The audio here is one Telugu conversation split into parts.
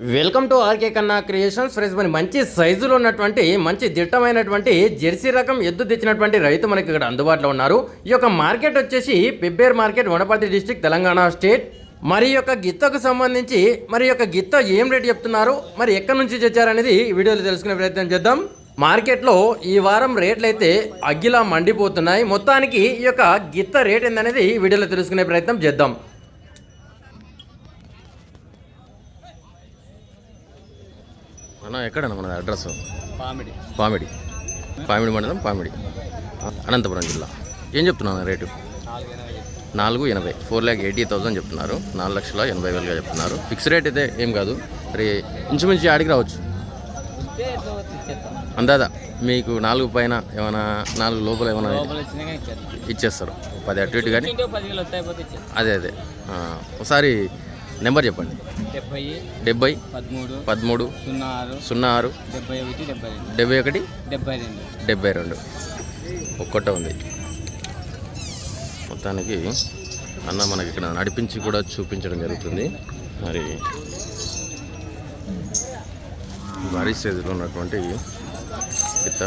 వెల్కమ్ టు ఆర్కే కన్నా క్రియేషన్స్. ఫ్రెండ్స్, మరి మంచి సైజులో ఉన్నటువంటి మంచి దిట్టమైనటువంటి జెర్సీ రకం ఎద్దు తెచ్చినటువంటి రైతు మనకి ఇక్కడ అందుబాటులో ఉన్నారు. ఈ యొక్క మార్కెట్ వచ్చేసి Pebbair market, Wanaparthy district, Telangana state. మరి యొక్క గిత్తకు సంబంధించి మరి యొక్క గిత్త ఏం రేట్ చెప్తున్నారు, మరి ఎక్కడి నుంచి తెచ్చారనేది ఈ వీడియోలో తెలుసుకునే ప్రయత్నం చేద్దాం. మార్కెట్లో ఈ వారం రేట్లు అయితే అగ్గిలా మండిపోతున్నాయి. మొత్తానికి ఈ యొక్క గిత్త రేట్ ఏందనేది ఈ వీడియోలో తెలుసుకునే ప్రయత్నం చేద్దాం. ఎక్కడన్నా మన అడ్రస్? పామిడి మండలం, పామిడి, అనంతపురం జిల్లా. ఏం చెప్తున్నాను రేటు? 480, 4,80,000 చెప్తున్నారు. 4,80,000గా చెప్తున్నారు. ఫిక్స్ రేట్ అయితే ఏం కాదు, మరి ఇంచుమించు ఆడికి రావచ్చు అందాదా. మీకు 4 పైన ఏమైనా 4 లోపల ఏమైనా ఇచ్చేస్తారు, 10 అటు ఇటు. కానీ అదే ఒకసారి నెంబర్ చెప్పండి. 70 13 06 71 72 ఒక్కట ఉంది. మొత్తానికి అన్న మనకి ఇక్కడ నడిపించి కూడా చూపించడం జరుగుతుంది. మరి భారీ సైజులో ఉన్నటువంటి గిత్త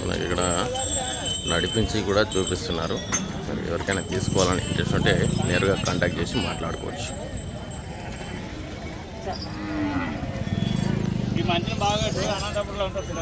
మనకి ఇక్కడ నడిపించి కూడా చూపిస్తున్నారు. మరి ఎవరికైనా తీసుకోవాలని ఇంట్రెస్ట్ ఉంటే నేరుగా కాంటాక్ట్ చేసి మాట్లాడుకోవచ్చు. ఈ మంచి బాగా అనంతపురంలో ఉంటుంది.